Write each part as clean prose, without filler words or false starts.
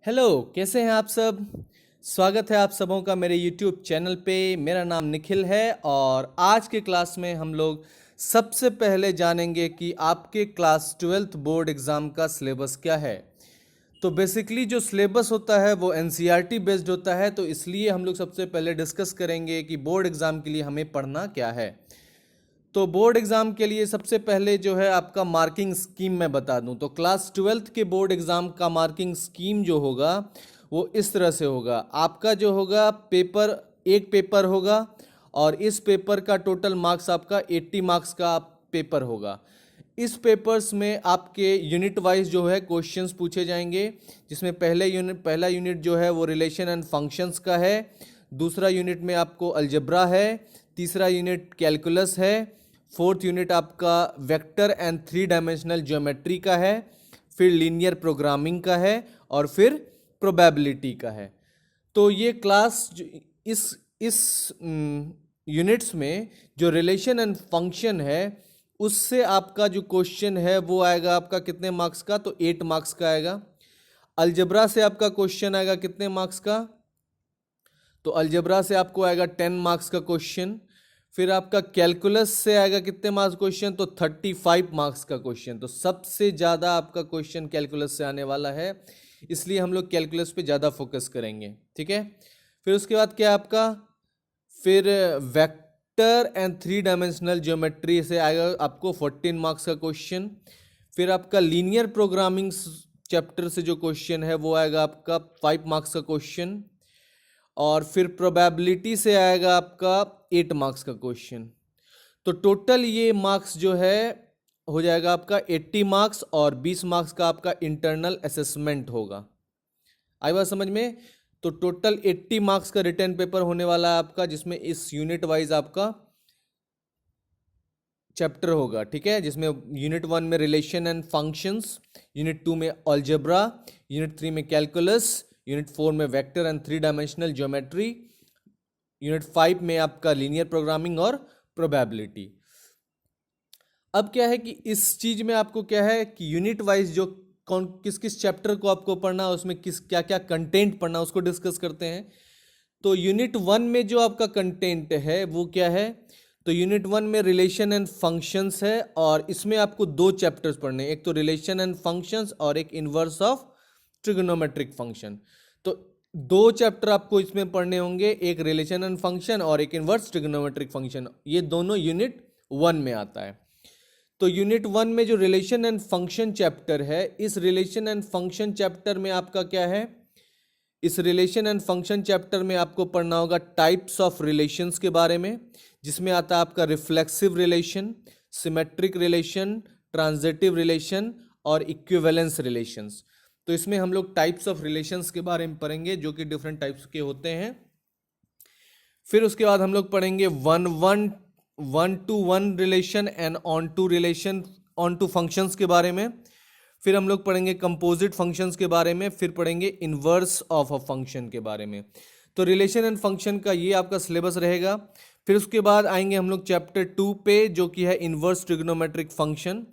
Hello, कैसे हैं आप सब। स्वागत है आप सबों का मेरे YouTube चैनल पे। मेरा नाम निखिल है और आज के क्लास में हम लोग सबसे पहले जानेंगे कि आपके क्लास 12th बोर्ड एग्ज़ाम का सिलेबस क्या है। तो बेसिकली जो सिलेबस होता है वो NCERT बेस्ड होता है, तो इसलिए हम लोग सबसे पहले डिस्कस करेंगे कि बोर्ड एग्ज़ाम के लिए हमें पढ़ना क्या है। तो बोर्ड एग्ज़ाम के लिए सबसे पहले जो है आपका मार्किंग स्कीम मैं बता दूं, तो क्लास 12th के बोर्ड एग्ज़ाम का मार्किंग स्कीम जो होगा वो इस तरह से होगा। आपका जो होगा एक पेपर होगा और इस पेपर का टोटल मार्क्स आपका 80 मार्क्स का पेपर होगा। इस पेपर्स में आपके यूनिट वाइज जो है क्वेश्चंस पूछे जाएंगे, जिसमें पहला यूनिट जो है वो रिलेशन एंड फंक्शंस का है, दूसरा यूनिट में आपको अलजेब्रा है, तीसरा यूनिट कैलकुलस है, फोर्थ यूनिट आपका वेक्टर एंड 3 डायमेंशनल ज्योमेट्री का है, फिर लीनियर प्रोग्रामिंग का है और फिर प्रोबेबिलिटी का है। तो ये क्लास इस यूनिट्स में जो रिलेशन एंड फंक्शन है उससे आपका जो क्वेश्चन है वो आएगा आपका कितने मार्क्स का, तो 8 मार्क्स का आएगा। अलजेब्रा से आपका क्वेश्चन आएगा कितने मार्क्स का, तो अलजेब्रा से आपको आएगा 10 मार्क्स का क्वेश्चन। फिर आपका कैलकुलस से आएगा कितने मार्क्स क्वेश्चन, तो 35 मार्क्स का क्वेश्चन। तो सबसे ज़्यादा आपका क्वेश्चन कैलकुलस से आने वाला है, इसलिए हम लोग कैलकुलस पे ज़्यादा फोकस करेंगे, ठीक है। फिर उसके बाद क्या आपका, फिर वेक्टर एंड 3 डायमेंशनल ज्योमेट्री से आएगा आपको 14 मार्क्स का क्वेश्चन। फिर आपका लीनियर प्रोग्रामिंग चैप्टर से जो क्वेश्चन है वो आएगा आपका 5 मार्क्स का क्वेश्चन। और फिर प्रोबेबिलिटी से आएगा आपका 8 मार्क्स का क्वेश्चन। तो टोटल ये मार्क्स जो है हो जाएगा आपका 80 मार्क्स और 20 मार्क्स का आपका इंटरनल असेसमेंट होगा। आई बात समझ में। तो टोटल 80 मार्क्स का रिटर्न पेपर होने वाला है आपका, जिसमें इस यूनिट वाइज आपका चैप्टर होगा, ठीक है, जिसमें यूनिट 1 में रिलेशन एंड फंक्शंस, यूनिट 2 में अलजेब्रा, यूनिट 3 में कैलकुलस, यूनिट 4 में vector and 3 dimensional geometry, unit 5 में आपका लीनियर प्रोग्रामिंग और प्रोबेबिलिटी। अब क्या है कि इस चीज में आपको क्या है कि यूनिट वाइज जो कौन किस किस चैप्टर को आपको पढ़ना है, उसमें किस क्या क्या कंटेंट पढ़ना है उसको डिस्कस करते हैं। तो यूनिट 1 में जो आपका कंटेंट है वो क्या है, तो यूनिट 1 में रिलेशन एंड फंक्शंस है और इसमें आपको 2 चैप्टर्स पढ़ने हैं, एक तो रिलेशन एंड फंक्शंस और एक इनवर्स ऑफ ट्रिग्नोमेट्रिक फंक्शन। तो 2 चैप्टर आपको इसमें पढ़ने होंगे, एक रिलेशन एंड फंक्शन और एक इनवर्स ट्रिग्नोमेट्रिक फंक्शन। ये दोनों यूनिट 1 में आता है। तो यूनिट 1 में जो रिलेशन एंड फंक्शन चैप्टर है, इस रिलेशन एंड फंक्शन चैप्टर में आपका क्या है, इस रिलेशन एंड फंक्शन चैप्टर में आपको पढ़ना होगा टाइप्स ऑफ रिलेशंस के बारे में, जिसमें आता है आपका reflexive relation, symmetric relation, transitive relation और इक्विवेलेंस रिलेशंस। तो इसमें हम लोग टाइप्स ऑफ रिलेशंस के बारे में पढ़ेंगे, जो कि डिफरेंट टाइप्स के होते हैं। फिर उसके बाद हम लोग पढ़ेंगे one to one relation and onto relation, onto functions के बारे में। फिर हम लोग पढ़ेंगे कंपोजिट फंक्शंस के बारे में, फिर पढ़ेंगे इनवर्स ऑफ अ फंक्शन के बारे में। तो रिलेशन एंड फंक्शन का ये आपका सिलेबस रहेगा। फिर उसके बाद आएंगे हम लोग चैप्टर 2 पे, जो कि है inverse trigonometric function.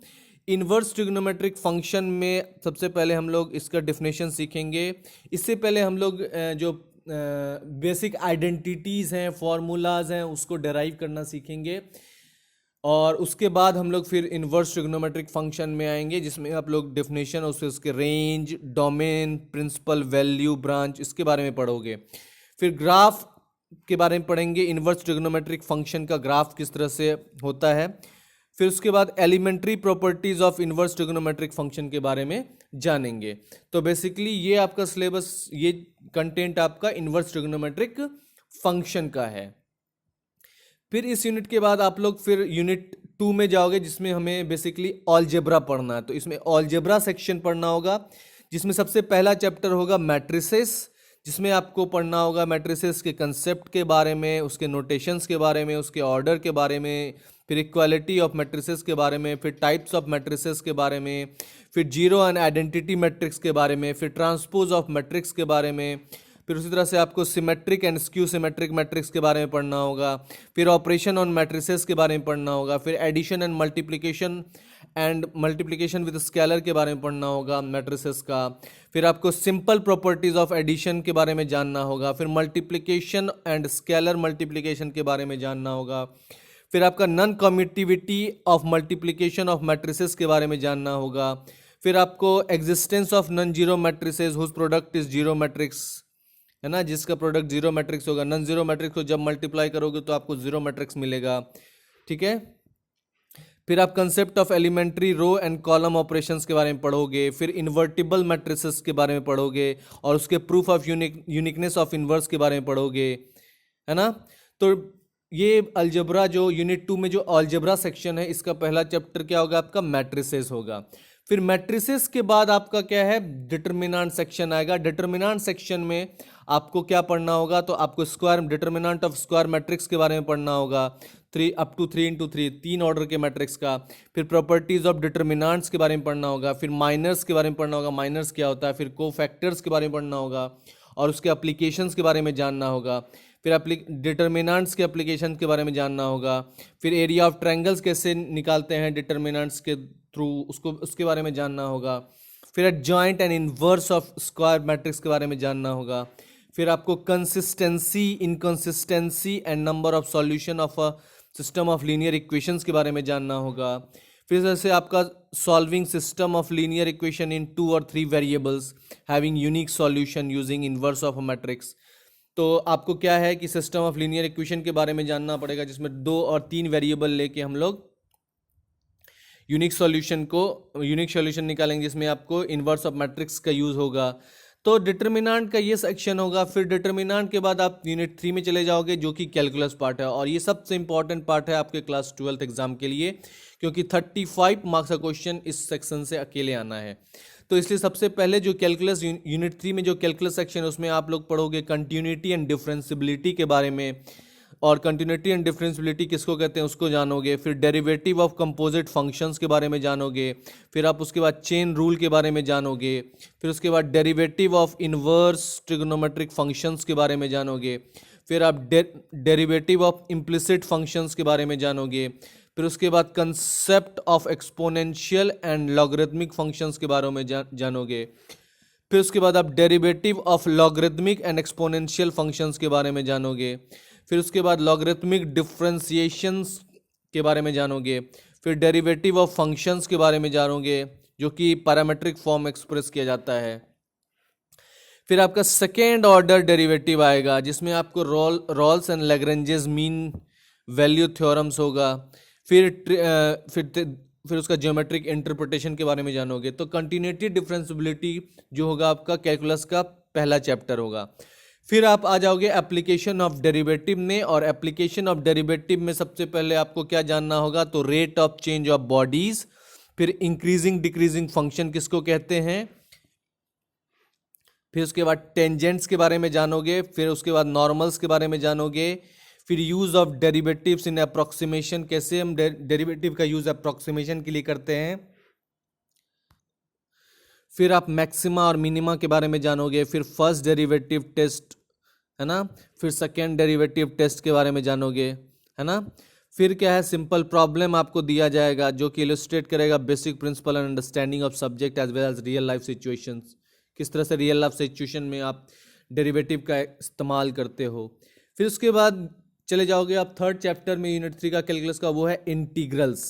Inverse trigonometric function में सबसे पहले हम लोग इसका डेफिनेशन सीखेंगे। इससे पहले हम लोग जो बेसिक आइडेंटिटीज़ हैं, फॉर्मूलाज हैं, उसको डेराइव करना सीखेंगे। और उसके बाद हम लोग फिर इनवर्स ट्रिग्नोमेट्रिक फंक्शन में आएंगे, जिसमें आप लोग डेफिनेशन, उसके range, domain, principal, value, branch, इसके बारे में पढ़ोगे। फिर ग्राफ के बारे में पढ़ेंगे, इनवर्स ट्रिग्नोमेट्रिक फंक्शन का ग्राफ किस तरह से होता है। फिर उसके बाद elementary properties of inverse trigonometric function के बारे में जानेंगे। तो बेसिकली ये आपका सिलेबस, ये कंटेंट आपका इनवर्स ट्रिग्नोमेट्रिक फंक्शन का है। फिर इस यूनिट के बाद आप लोग फिर यूनिट 2 में जाओगे, जिसमें हमें बेसिकली अलजेब्रा पढ़ना है। तो इसमें अलजेब्रा सेक्शन पढ़ना होगा, जिसमें सबसे पहला चैप्टर होगा मैट्रिसेस, जिसमें आपको पढ़ना होगा मैट्रिसेस के कंसेप्ट के बारे में, उसके नोटेशंस के बारे में, उसके ऑर्डर के बारे में, फिर इक्वालिटी ऑफ मैट्रिसेस के बारे में, फिर टाइप्स ऑफ मैट्रिसेस के बारे में, फिर जीरो एंड आइडेंटिटी मैट्रिक्स के बारे में, फिर ट्रांसपोज ऑफ मैट्रिक्स के बारे में, फिर उसी तरह से आपको symmetric and skew symmetric matrix के बारे में पढ़ना होगा, फिर ऑपरेशन ऑन मैट्रिसेस के बारे में पढ़ना होगा, फिर addition and multiplication and multiplication with scalar के बारे में पढ़ना होगा मैट्रिसेस का। फिर आपको सिंपल प्रॉपर्टीज ऑफ एडिशन के बारे में जानना होगा। फिर मल्टीप्लिकेशन एंड स्केलर मल्टीप्लिकेशन के बारे में जानना होगा। फिर आपका non commutativity of multiplication of matrices के बारे में जानना होगा। फिर आपको existence of non zero matrices whose product is zero matrix, है ना, जिसका प्रोडक्ट जीरो मैट्रिक्स होगा। नॉन जीरो मैट्रिक्स को जब मल्टीप्लाई करोगे तो आपको जीरो मैट्रिक्स मिलेगा, ठीक है। फिर आप concept of elementary row and column operations के बारे में पढ़ोगे। फिर इन्वर्टिबल मैट्रिसेस के बारे में पढ़ोगे और उसके proof of uniqueness of inverse के बारे में पढ़ोगे, है ना। तो ये अलजेब्रा जो यूनिट 2 में जो अलजेब्रा सेक्शन है, इसका पहला चैप्टर क्या होगा आपका, मैट्रिसेस होगा। फिर मैट्रिसेस के बाद आपका क्या है, डिटर्मिनेंट सेक्शन आएगा। डिटर्मिनेंट सेक्शन में आपको क्या पढ़ना होगा, तो आपको square determinant of square matrix के बारे में पढ़ना होगा, 3 अप टू 3 into 3 तीन ऑर्डर के मैट्रिक्स का। फिर प्रॉपर्टीज ऑफ डिटर्मिनेंट्स के बारे में पढ़ना होगा। फिर माइनर्स के बारे में पढ़ना होगा, माइनर्स क्या होता है। फिर कोफैक्टर्स के बारे में पढ़ना होगा और उसके एप्लीकेशंस के बारे में जानना होगा। फिर डिटर्मिनेंट्स के एप्लीकेशन के बारे में जानना होगा। फिर एरिया ऑफ ट्रायंगल्स कैसे निकालते हैं डिटर्मिनेंट्स के थ्रू, उसके बारे में जानना होगा। फिर adjoint and inverse of square matrix के बारे में जानना होगा। फिर आपको consistency, inconsistency and number of solution of a system of linear equations के बारे में जानना होगा। फिर जैसे आपका solving system of linear equation in 2 और 3 variables having unique solution using inverse of a matrix. तो आपको क्या है कि सिस्टम ऑफ लीनियर इक्वेशन के बारे में जानना पड़ेगा, जिसमें 2 और 3 वेरिएबल लेके हम लोग यूनिक सॉल्यूशन निकालेंगे, जिसमें आपको इन्वर्स ऑफ मैट्रिक्स का यूज होगा। तो डिटर्मिनेंट का ये सेक्शन होगा। फिर डिटर्मिनेंट के बाद आप यूनिट 3 में चले जाओगे, जो कि कैलकुलस पार्ट है, और ये सबसे इंपॉर्टेंट पार्ट है आपके क्लास 12th एग्जाम के लिए, क्योंकि 35 मार्क्स का क्वेश्चन इस सेक्शन से अकेले आना है। तो इसलिए सबसे पहले जो कैलकुलस यूनिट 3 में जो कैलकुलस सेक्शन है, उसमें आप लोग पढ़ोगे कंटिन्यूटी एंड डिफरेंशियबिलिटी के बारे में, और कंटिन्यूटी एंड डिफरेंशियबिलिटी किसको कहते हैं उसको जानोगे। फिर डेरिवेटिव ऑफ कंपोजिट फंक्शंस के बारे में जानोगे। फिर आप उसके बाद चेन रूल के बारे में जानोगे। फिर उसके बाद derivative of inverse trigonometric functions के बारे में जानोगे। फिर आप डेरिवेटिव ऑफ इम्प्लिसिट फंक्शंस के बारे में जानोगे। फिर उसके बाद concept of exponential and logarithmic functions के बारे में जानोगे। फिर उसके बाद आप derivative of logarithmic and exponential functions के बारे में जानोगे। फिर उसके बाद लॉगरिथमिक डिफरेंशिएशंस के बारे में जानोगे। फिर डेरिवेटिव ऑफ फंक्शंस के बारे में जानोगे, जो कि पैरामीट्रिक फॉर्म एक्सप्रेस किया जाता है। फिर आपका सेकेंड ऑर्डर डेरिवेटिव आएगा, जिसमें आपको Rolle's and Lagrange's mean value theorems होगा। फिर उसका ज्योमेट्रिक इंटरप्रिटेशन के बारे में जानोगे। तो कंटिन्यूटी डिफरेंशियबिलिटी जो होगा आपका कैलकुलस का पहला चैप्टर होगा। फिर आप आ जाओगे एप्लीकेशन ऑफ डेरिवेटिव में, और एप्लीकेशन ऑफ डेरिवेटिव में सबसे पहले आपको क्या जानना होगा, तो rate of change of bodies. फिर इंक्रीजिंग डिक्रीजिंग फंक्शन किसको कहते हैं। फिर उसके बाद टेंजेंट्स के बारे में जानोगे। फिर उसके बाद नॉर्मल्स के बारे में जानोगे। फिर use of derivatives in approximation, कैसे हम डेरिवेटिव का यूज अप्रोक्सीमेशन के लिए करते हैं। फिर आप मैक्सिमा और मिनिमा के बारे में जानोगे। फिर फर्स्ट डेरिवेटिव टेस्ट, है ना। फिर सेकेंड डेरिवेटिव टेस्ट के बारे में जानोगे, है ना। फिर क्या है, सिंपल प्रॉब्लम आपको दिया जाएगा, जो कि इलस्ट्रेट करेगा basic principle and understanding of subject as well as real life situations. किस तरह से रियल लाइफ सिचुएशन में आप डेरिवेटिव का इस्तेमाल करते हो। फिर उसके बाद चले जाओगे आप थर्ड चैप्टर में यूनिट 3 का कैलकुलस का, वो है इंटीग्रल्स,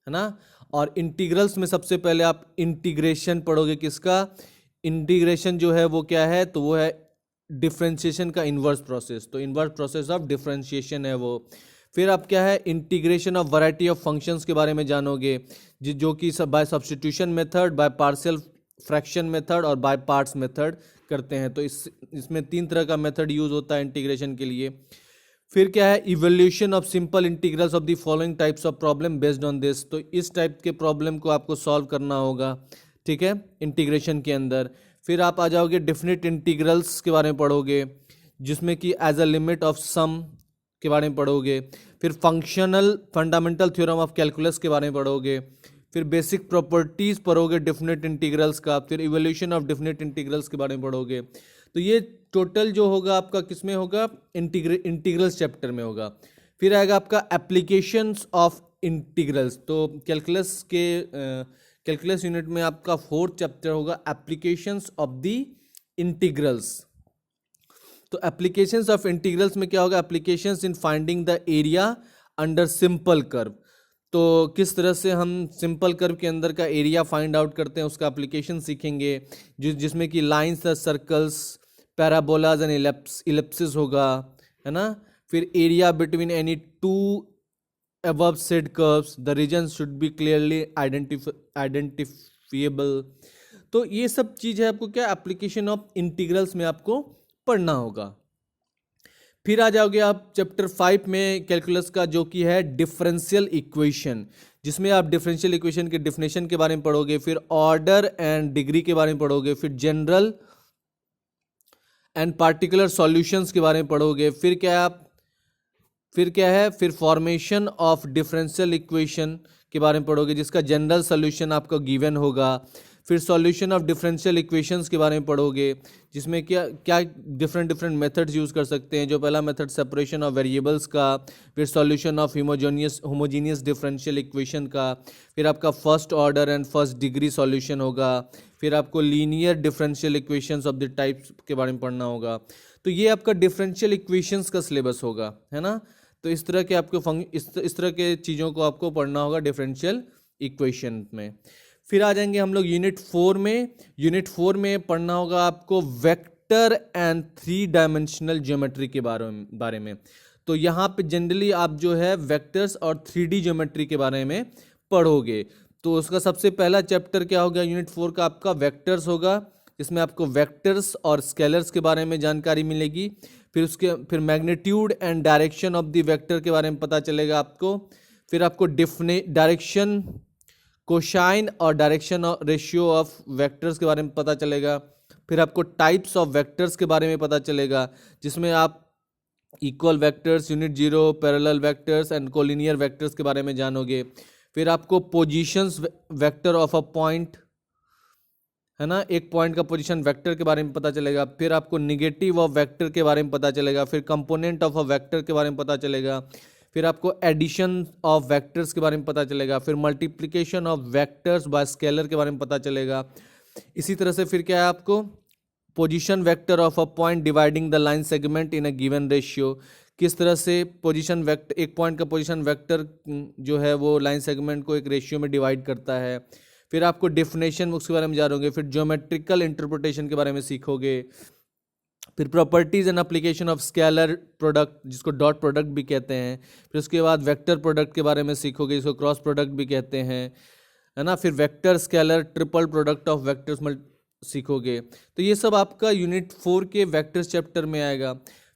है ना। और इंटीग्रल्स में सबसे पहले आप इंटीग्रेशन पढ़ोगे। किसका इंटीग्रेशन जो है वो क्या है, तो वो है डिफरेंशिएशन का इन्वर्स प्रोसेस। तो इन्वर्स प्रोसेस ऑफ डिफरेंशिएशन है वो। फिर आप क्या है, integration of variety of functions के बारे में जानोगे, जो कि by substitution method, by partial fraction method और बाय पार्ट्स मेथड करते हैं। तो इसमें 3 तरह का मेथड यूज होता है इंटीग्रेशन के लिए। फिर क्या है, evolution of simple integrals of the following types of problem based on this. तो इस टाइप के प्रॉब्लम को आपको सॉल्व करना होगा, ठीक है, इंटीग्रेशन के अंदर। फिर आप आ जाओगे डेफिनेट इंटीग्रल्स के बारे में पढ़ोगे, जिसमें कि as a limit of some के बारे में पढ़ोगे। फिर फंडामेंटल थ्योरम ऑफ कैलकुलस के बारे में पढ़ोगे। फिर बेसिक प्रॉपर्टीज पढ़ोगे डेफिनेट इंटीग्रल्स का। फिर इवोल्यूशन ऑफ डेफिनेट इंटीग्रल्स के बारे में पढ़ोगे। तो ये टोटल जो होगा आपका किस में होगा, इंटीग्रल्स चैप्टर में होगा। फिर आएगा आपका एप्लीकेशंस ऑफ इंटीग्रल्स। तो कैलकुलस यूनिट में आपका 4th चैप्टर होगा एप्लीकेशंस ऑफ द इंटीग्रल्स। तो एप्लीकेशंस ऑफ इंटीग्रल्स में क्या होगा, applications in finding the area under simple curve. तो किस तरह से हम सिंपल कर्व के अंदर का एरिया फाइंड आउट करते हैं उसका एप्लीकेशन सीखेंगे, जिसमें कि lines, circles, parabolas and ellipses होगा, है ना। फिर area between any two above said curves, the region should be clearly identifiable. तो ये सब चीज़ है आपको क्या एप्लीकेशन ऑफ इंटीग्रल्स में आपको पढ़ना होगा। फिर आ जाओगे आप चैप्टर 5 में कैलकुलस का, जो कि है डिफरेंशियल इक्वेशन, जिसमें आप डिफरेंशियल इक्वेशन के डिफिनेशन के बारे में पढ़ोगे, फिर ऑर्डर एंड डिग्री के बारे में पढ़ोगे, फिर जनरल एंड पार्टिकुलर सॉल्यूशंस के बारे में पढ़ोगे, फिर फॉर्मेशन ऑफ डिफरेंशियल इक्वेशन के बारे में पढ़ोगे, जिसका जनरल सॉल्यूशन आपको गिवन होगा। फिर सॉल्यूशन ऑफ डिफरेंशियल इक्वेशंस के बारे में पढ़ोगे, जिसमें क्या डिफरेंट मेथड्स यूज़ कर सकते हैं। जो पहला मेथड सेपरेशन ऑफ वेरिएबल्स का, फिर solution of homogeneous differential equation का, फिर आपका first order and first degree solution होगा, फिर आपको linear differential equations of the types के बारे में पढ़ना होगा। तो ये आपका डिफरेंशियल इक्वेशंस का सिलेबस होगा, है ना। तो इस तरह के आपको इस तरह के चीज़ों को आपको पढ़ना होगा डिफरेंशियल इक्वेशन में। फिर आ जाएंगे हम लोग यूनिट 4 में। यूनिट 4 में पढ़ना होगा आपको वेक्टर एंड 3 डायमेंशनल ज्योमेट्री के बारे में। तो यहाँ पे जनरली आप जो है वेक्टर्स और 3D ज्योमेट्री के बारे में पढ़ोगे। तो उसका सबसे पहला चैप्टर क्या होगा यूनिट 4 का, आपका वेक्टर्स होगा, जिसमें आपको वेक्टर्स और स्केलर्स के बारे में जानकारी मिलेगी। फिर magnitude and direction of the vector के बारे में पता चलेगा आपको। फिर आपको डायरेक्शन, कोसाइन और डायरेक्शन रेशियो ऑफ वेक्टर्स के बारे में पता चलेगा। फिर आपको टाइप्स ऑफ वेक्टर्स के बारे में पता चलेगा, जिसमें आप equal vectors, unit zero, parallel vectors and collinear vectors के बारे में जानोगे। फिर आपको positions vector of a point, है ना, एक पॉइंट का पोजीशन वेक्टर के बारे में पता चलेगा। फिर आपको निगेटिव ऑफ वेक्टर के बारे में पता चलेगा। फिर कंपोनेंट ऑफ अ वेक्टर के बारे में पता चलेगा। फिर आपको एडिशन ऑफ वेक्टर्स के बारे में पता चलेगा। फिर multiplication of vectors bye scalar के बारे में पता चलेगा। इसी तरह से फिर क्या है आपको position vector of a point dividing the line segment in a given ratio, किस तरह से पोजीशन वेक्टर, एक पॉइंट का पोजीशन वेक्टर जो है वो लाइन सेगमेंट को एक रेशियो में डिवाइड करता है। फिर आपको डेफिनेशन उसके बारे में जानोगे। फिर ज्योमेट्रिकल इंटरप्रिटेशन के बारे में सीखोगे। फिर properties and application of scalar product, जिसको डॉट प्रोडक्ट भी कहते हैं। फिर उसके बाद वेक्टर प्रोडक्ट के बारे में सीखोगे, जिसको क्रॉस प्रोडक्ट भी कहते हैं, है ना। फिर vector, scalar, triple product of vectors सीखोगे। तो ये सब आपका यूनिट 4 के वेक्टर्स चैप्टर में आएगा।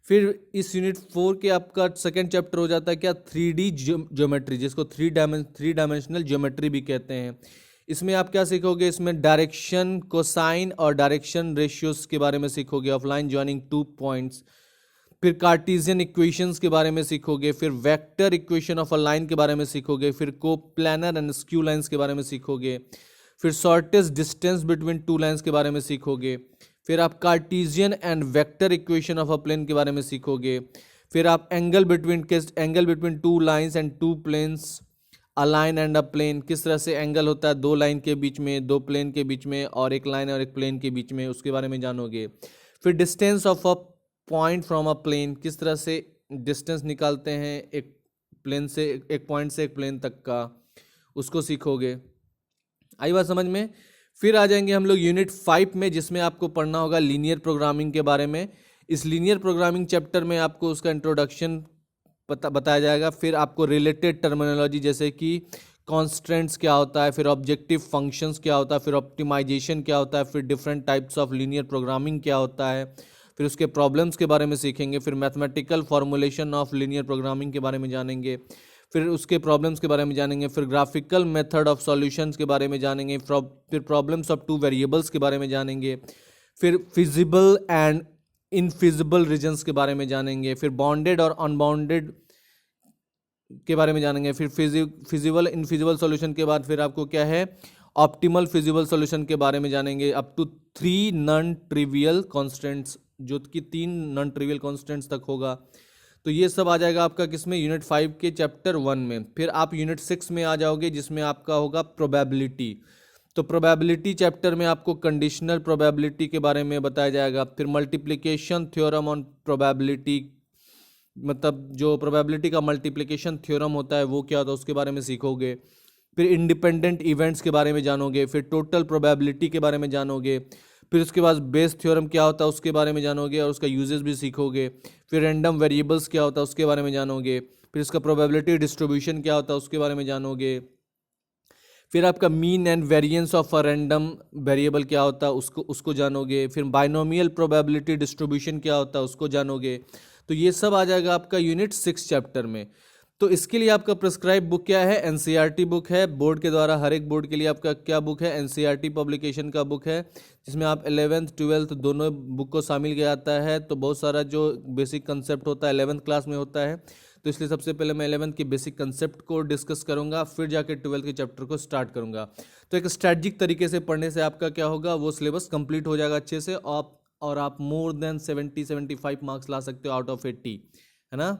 फिर इस यूनिट 4 के आपका सेकेंड चैप्टर हो जाता है क्या, 3D ज्योमेट्री, जिसको थ्री डायमेंशनल ज्योमेट्री भी कहते हैं। इसमें आप क्या सीखोगे, इसमें डायरेक्शन, कोसाइन और डायरेक्शन रेशियोज के बारे में सीखोगे ऑफ लाइन जॉइनिंग 2 पॉइंट्स। फिर कार्टेशियन इक्वेशंस के बारे में सीखोगे। फिर vector equation of a line के बारे में सीखोगे। फिर कोप्लानर एंड स्क्यू लाइंस के बारे में सीखोगे। फिर शॉर्टेस्ट डिस्टेंस बिटवीन 2 लाइंस के बारे में सीखोगे। फिर आप Cartesian and vector equation of a plane के बारे में सीखोगे। फिर आप angle between 2 lines and 2 planes, a line and a plane, किस तरह से एंगल होता है 2 लाइन के बीच में, 2 प्लेन के बीच में, और एक लाइन और एक प्लेन के बीच में, उसके बारे में जानोगे। फिर distance of a point from a plane, किस तरह से डिस्टेंस निकालते हैं एक प्लेन से, एक पॉइंट से एक प्लेन तक का, उसको सीखोगे। आई बात समझ में। फिर आ जाएंगे हम लोग यूनिट 5 में, जिसमें आपको पढ़ना होगा लीनियर प्रोग्रामिंग के बारे में। इस लीनियर प्रोग्रामिंग चैप्टर में आपको उसका इंट्रोडक्शन बताया जाएगा। फिर आपको रिलेटेड टर्मिनोलॉजी, जैसे कि कॉन्स्टेंट्स क्या होता है, फिर ऑब्जेक्टिव फंक्शंस क्या होता है, फिर ऑप्टिमाइजेशन क्या होता है, फिर different types of linear programming क्या होता है, फिर उसके प्रॉब्लम्स के बारे में सीखेंगे। फिर mathematical formulation of linear programming के बारे में जानेंगे। फिर उसके प्रॉब्लम्स के बारे में जानेंगे। फिर ग्राफिकल मेथड ऑफ सॉल्यूशंस के बारे में जानेंगे। फिर प्रॉब्लम्स ऑफ 2 वेरिएबल्स के बारे में जानेंगे। फिर फिजिबल एंड इनफिजिबल रीजन्स के बारे में जानेंगे। फिर बाउंडेड और अनबाउंडेड के बारे में जानेंगे। फिर फिजिबल इनफिजिबल सॉल्यूशन के बाद फिर आपको क्या है, ऑप्टिमल फिजिबल सॉल्यूशन के बारे में जानेंगे। Up to 3 non trivial constants, जो कि 3 नॉन ट्रिवियल कॉन्स्टेंट्स तक होगा। तो ये सब आ जाएगा आपका किसमें, यूनिट 5 के चैप्टर 1 में। फिर आप यूनिट 6 में आ जाओगे जिसमें आपका होगा प्रोबेबिलिटी। तो प्रोबेबिलिटी चैप्टर में आपको कंडीशनल प्रोबेबिलिटी के बारे में बताया जाएगा। फिर मल्टीप्लिकेशन थ्योरम ऑन प्रोबेबिलिटी, मतलब जो प्रोबेबिलिटी का मल्टीप्लिकेशन थ्योरम होता है वो क्या होता है उसके बारे में सीखोगे। फिर इंडिपेंडेंट इवेंट्स के बारे में जानोगे। फिर टोटल प्रोबेबिलिटी के बारे में जानोगे। फिर उसके बाद बेस थ्योरम क्या होता है उसके बारे में जानोगे और उसका यूजेस भी सीखोगे। फिर रैंडम वेरिएबल्स क्या होता है उसके बारे में जानोगे। फिर इसका प्रोबेबिलिटी डिस्ट्रीब्यूशन क्या होता है उसके बारे में जानोगे। फिर आपका mean and variance of a random variable क्या होता है उसको जानोगे। फिर बाइनोमियल प्रोबेबिलिटी डिस्ट्रीब्यूशन क्या होता है उसको जानोगे। तो ये सब आ जाएगा आपका यूनिट 6 चैप्टर में। तो इसके लिए आपका प्रिस्क्राइब बुक क्या है, एनसीईआरटी बुक है बोर्ड के द्वारा। हर एक बोर्ड के लिए आपका क्या बुक है, एनसीईआरटी पब्लिकेशन का बुक है, जिसमें आप 11th 12th दोनों बुक को शामिल किया जाता है। तो बहुत सारा जो बेसिक कंसेप्ट होता है 11th क्लास में होता है, तो इसलिए सबसे पहले मैं 11th की बेसिक कंसेप्ट को डिस्कस करूंगा, फिर जाके 12th के चैप्टर को स्टार्ट करूंगा। तो एक स्ट्रैटेजिक तरीके से पढ़ने से आपका क्या होगा, वो सिलेबस कंप्लीट हो जाएगा अच्छे से, और आप मोर देन 70-75 मार्क्स ला सकते हो आउट ऑफ 80, है ना।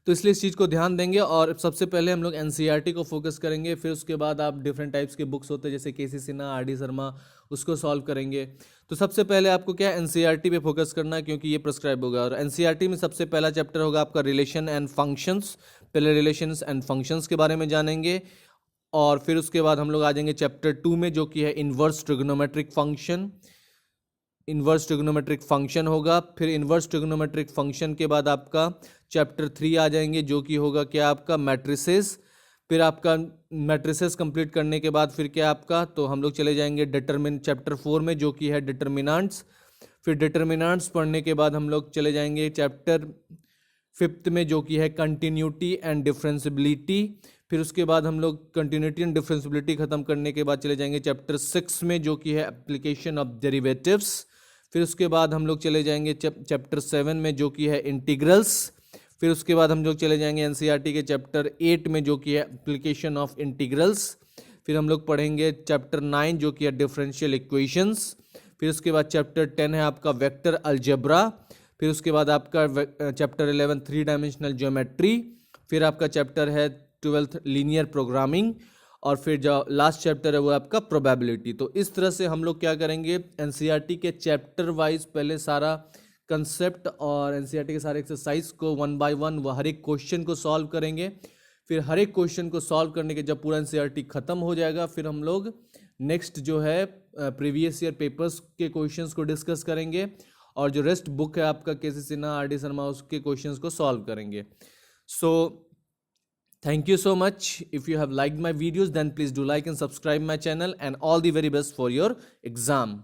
तो इसलिए इस चीज़ को ध्यान देंगे। और सबसे पहले हम लोग एनसीईआरटी को फोकस करेंगे, फिर उसके बाद आप डिफरेंट टाइप्स के बुक्स होते हैं जैसे केसी सिन्हा, आर.डी. शर्मा, उसको सॉल्व करेंगे। तो सबसे पहले आपको क्या है, एनसीईआरटी पे फोकस करना है क्योंकि ये प्रिस्क्राइब होगा। और एनसीईआरटी में सबसे पहला चैप्टर होगा आपका रिलेशन एंड फंक्शंस। पहले रिलेशंस एंड फंक्शंस के बारे में जानेंगे, और फिर उसके बाद हम लोग आ जाएंगे चैप्टर 2 में जो कि है inverse trigonometric function. Inverse trigonometric function होगा। फिर इन्वर्स ट्रिग्नोमेट्रिक फंक्शन के बाद आपका चैप्टर 3 आ जाएंगे जो कि होगा क्या आपका मैट्रिसेस। फिर आपका मैट्रिसेस कंप्लीट करने के बाद फिर क्या आपका, तो हम लोग चले जाएंगे चैप्टर 4 में जो कि है डिटर्मिनेंट्स। फिर डिटर्मिनेंट्स पढ़ने के बाद हम लोग चले जाएंगे चैप्टर 5 में जो कि है कंटिन्यूटी एंड डिफरेंसिबिलिटी। फिर उसके बाद हम लोग कंटिन्यूटी एंड डिफरेंसिबिलिटी खत्म करने के बाद चले जाएंगे चैप्टर 6 में जो कि है एप्लीकेशन ऑफ डेरिवेटिव्स। फिर उसके बाद हम लोग चले जाएंगे चैप्टर 7 में जो कि है इंटीग्रल्स। फिर उसके बाद हम लोग चले जाएंगे एनसीईआरटी के चैप्टर 8 में जो कि है एप्लीकेशन ऑफ इंटीग्रल्स। फिर हम लोग पढ़ेंगे चैप्टर 9 जो कि है डिफरेंशियल इक्वेशंस। फिर उसके बाद चैप्टर 10 है आपका वेक्टर अलजेब्रा। फिर उसके बाद आपका चैप्टर 11 3 डायमेंशनल ज्योमेट्री। फिर आपका चैप्टर है 12th लीनियर प्रोग्रामिंग। और फिर जो लास्ट चैप्टर है वो आपका प्रोबेबिलिटी। तो इस तरह से हम लोग क्या करेंगे, एनसीईआरटी के चैप्टर वाइज पहले सारा कंसेप्ट और एनसीईआरटी के सारे एक्सरसाइज को 1 बाय 1 वो हर एक क्वेश्चन को सॉल्व करेंगे। फिर हर एक क्वेश्चन को सॉल्व करने के जब पूरा एनसीईआरटी खत्म हो जाएगा, फिर हम लोग नेक्स्ट जो है प्रीवियस ईयर पेपर्स के क्वेश्चंस को डिस्कस करेंगे, और जो रेस्ट बुक है आपका केसी सिन्हा, आर.डी. शर्मा, उसके क्वेश्चंस को सॉल्व करेंगे। सो thank you so much. If you have liked my videos, then please do like and subscribe my channel, and all the very best for your exam.